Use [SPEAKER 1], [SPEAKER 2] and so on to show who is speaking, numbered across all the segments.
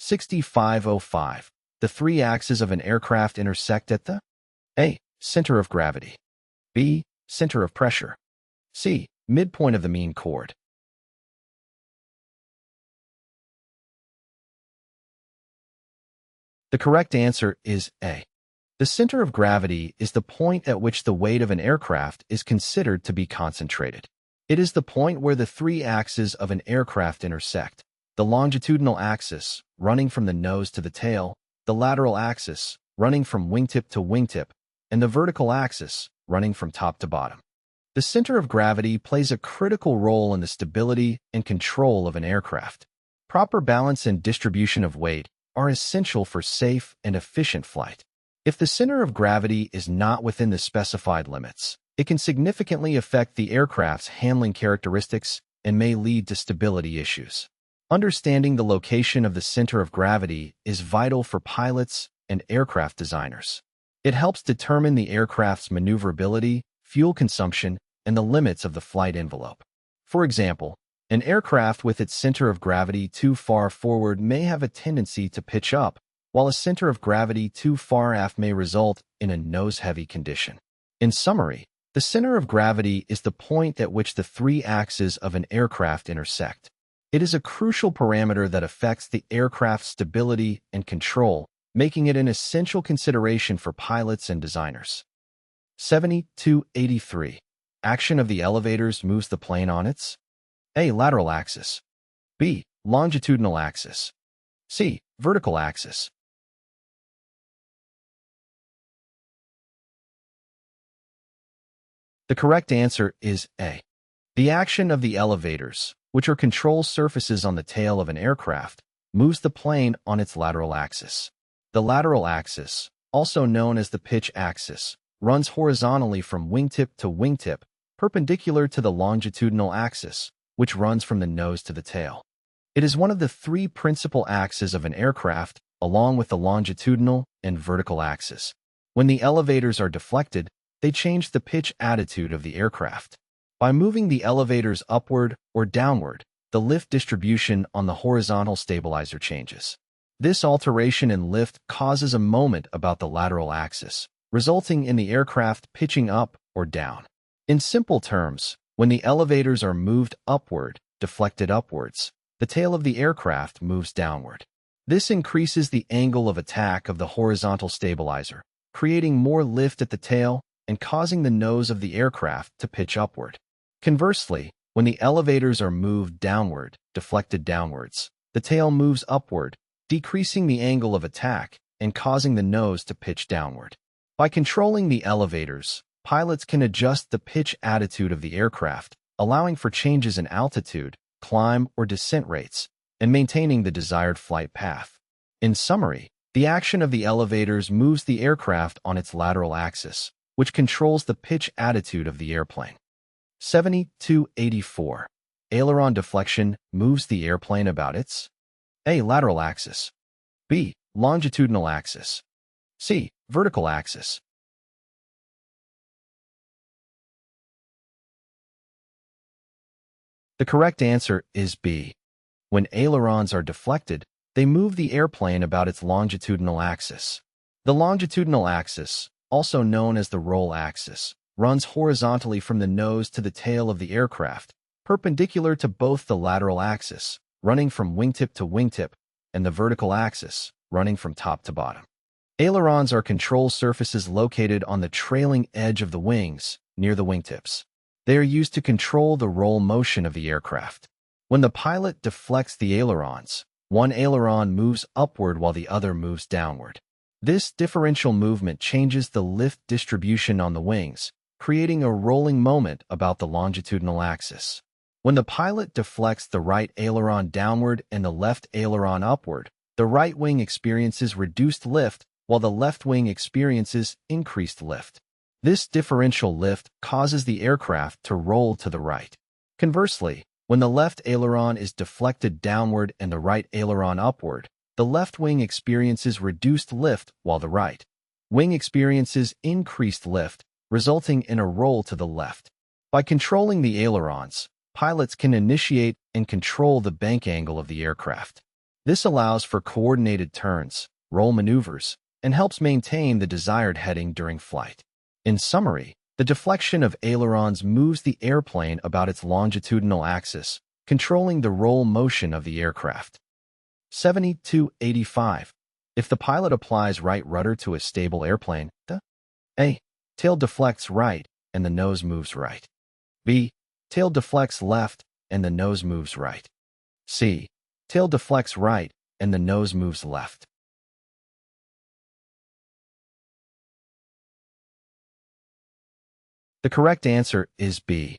[SPEAKER 1] Q6505. The three axes of an aircraft intersect at the A. Center of gravity. B. Center of pressure. C. Midpoint of the mean chord. The correct answer is A. The center of gravity is the point at which the weight of an aircraft is considered to be concentrated. It is the point where the three axes of an aircraft intersect: the longitudinal axis, running from the nose to the tail, the lateral axis, running from wingtip to wingtip, and the vertical axis, running from top to bottom. The center of gravity plays a critical role in the stability and control of an aircraft. Proper balance and distribution of weight are essential for safe and efficient flight. If the center of gravity is not within the specified limits, it can significantly affect the aircraft's handling characteristics and may lead to stability issues. Understanding the location of the center of gravity is vital for pilots and aircraft designers. It helps determine the aircraft's maneuverability, fuel consumption, and the limits of the flight envelope. For example, an aircraft with its center of gravity too far forward may have a tendency to pitch up, while a center of gravity too far aft may result in a nose-heavy condition. In summary, the center of gravity is the point at which the three axes of an aircraft intersect. It is a crucial parameter that affects the aircraft's stability and control, making it an essential consideration for pilots and designers. 7283. Action of the elevators moves the plane on its A. Lateral axis. B. Longitudinal axis. C. Vertical axis. The correct answer is A. The action of the elevators, which are control surfaces on the tail of an aircraft, moves the plane on its lateral axis. The lateral axis, also known as the pitch axis, runs horizontally from wingtip to wingtip, perpendicular to the longitudinal axis, which runs from the nose to the tail. It is one of the three principal axes of an aircraft, along with the longitudinal and vertical axis. When the elevators are deflected, they change the pitch attitude of the aircraft. By moving the elevators upward or downward, the lift distribution on the horizontal stabilizer changes. This alteration in lift causes a moment about the lateral axis, resulting in the aircraft pitching up or down. In simple terms, when the elevators are moved upward, deflected upwards, the tail of the aircraft moves downward. This increases the angle of attack of the horizontal stabilizer, creating more lift at the tail and causing the nose of the aircraft to pitch upward. Conversely, when the elevators are moved downward, deflected downwards, the tail moves upward, decreasing the angle of attack and causing the nose to pitch downward. By controlling the elevators, pilots can adjust the pitch attitude of the aircraft, allowing for changes in altitude, climb, or descent rates, and maintaining the desired flight path. In summary, the action of the elevators moves the aircraft on its lateral axis, which controls the pitch attitude of the airplane. 7284. Aileron deflection moves the airplane about its A. Lateral axis. B. Longitudinal axis. C. Vertical axis. The correct answer is B. When ailerons are deflected, they move the airplane about its longitudinal axis. The longitudinal axis, also known as the roll axis, runs horizontally from the nose to the tail of the aircraft, perpendicular to both the lateral axis, running from wingtip to wingtip, and the vertical axis, running from top to bottom. Ailerons are control surfaces located on the trailing edge of the wings, near the wingtips. They are used to control the roll motion of the aircraft. When the pilot deflects the ailerons, one aileron moves upward while the other moves downward. This differential movement changes the lift distribution on the wings, creating a rolling moment about the longitudinal axis. When the pilot deflects the right aileron downward and the left aileron upward, the right wing experiences reduced lift while the left wing experiences increased lift. This differential lift causes the aircraft to roll to the right. Conversely, when the left aileron is deflected downward and the right aileron upward, the left wing experiences reduced lift while the right wing experiences increased lift, resulting in a roll to the left. By controlling the ailerons, pilots can initiate and control the bank angle of the aircraft. This allows for coordinated turns, roll maneuvers, and helps maintain the desired heading during flight. In summary, the deflection of ailerons moves the airplane about its longitudinal axis, controlling the roll motion of the aircraft. 7285. If the pilot applies right rudder to a stable airplane, the A. Tail deflects right and the nose moves right. B. Tail deflects left and the nose moves right. C. Tail deflects right and the nose moves left. The correct answer is B.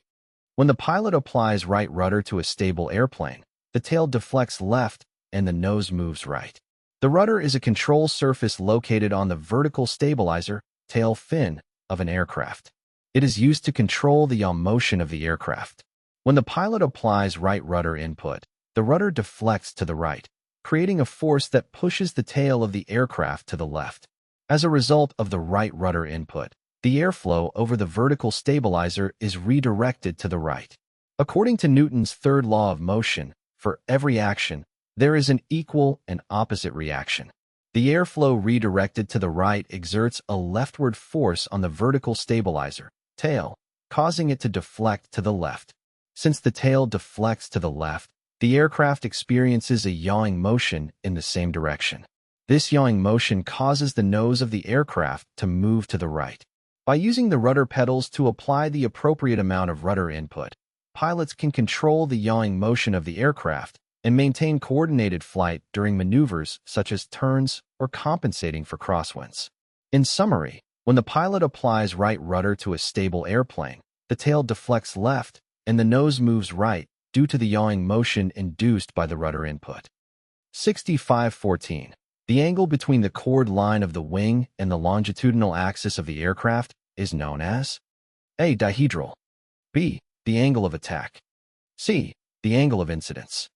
[SPEAKER 1] When the pilot applies right rudder to a stable airplane, the tail deflects left and the nose moves right. The rudder is a control surface located on the vertical stabilizer, tail fin, of an aircraft. It is used to control the yaw motion of the aircraft. When the pilot applies right rudder input, the rudder deflects to the right, creating a force that pushes the tail of the aircraft to the left. As a result of the right rudder input, the airflow over the vertical stabilizer is redirected to the right. According to Newton's third law of motion, for every action, there is an equal and opposite reaction. The airflow redirected to the right exerts a leftward force on the vertical stabilizer, tail, causing it to deflect to the left. Since the tail deflects to the left, the aircraft experiences a yawing motion in the same direction. This yawing motion causes the nose of the aircraft to move to the right. By using the rudder pedals to apply the appropriate amount of rudder input, pilots can control the yawing motion of the aircraft and maintain coordinated flight during maneuvers such as turns or compensating for crosswinds. In summary, when the pilot applies right rudder to a stable airplane, the tail deflects left and the nose moves right due to the yawing motion induced by the rudder input. 6514. The angle between the chord line of the wing and the longitudinal axis of the aircraft is known as A. Dihedral, B. The angle of attack, C. The angle of incidence.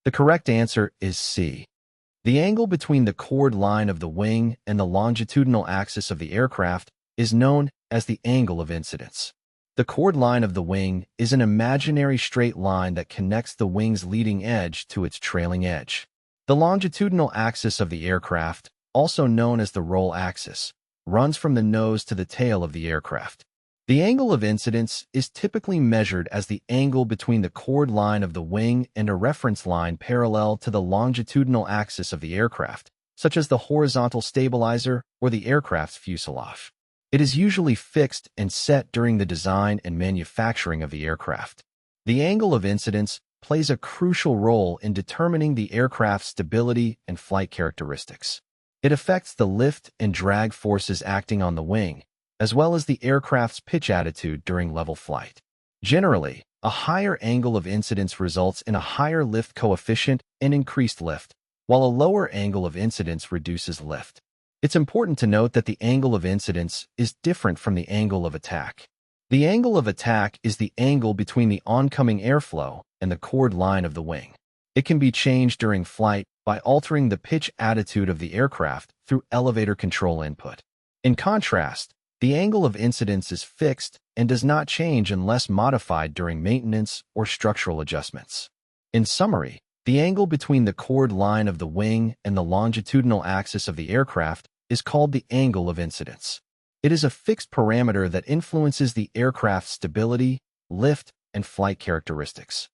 [SPEAKER 1] The correct answer is C. The angle between the chord line of the wing and the longitudinal axis of the aircraft is known as the angle of incidence. The chord line of the wing is an imaginary straight line that connects the wing's leading edge to its trailing edge. The longitudinal axis of the aircraft, also known as the roll axis, runs from the nose to the tail of the aircraft. The angle of incidence is typically measured as the angle between the chord line of the wing and a reference line parallel to the longitudinal axis of the aircraft, such as the horizontal stabilizer or the aircraft's fuselage. It is usually fixed and set during the design and manufacturing of the aircraft. The angle of incidence plays a crucial role in determining the aircraft's stability and flight characteristics. It affects the lift and drag forces acting on the wing, as well as the aircraft's pitch attitude during level flight. Generally, a higher angle of incidence results in a higher lift coefficient and increased lift, while a lower angle of incidence reduces lift. It's important to note that the angle of incidence is different from the angle of attack. The angle of attack is the angle between the oncoming airflow and the chord line of the wing. It can be changed during flight by altering the pitch attitude of the aircraft through elevator control input. In contrast, the angle of incidence is fixed and does not change unless modified during maintenance or structural adjustments. In summary, the angle between the chord line of the wing and the longitudinal axis of the aircraft is called the angle of incidence. It is a fixed parameter that influences the aircraft's stability, lift, and flight characteristics.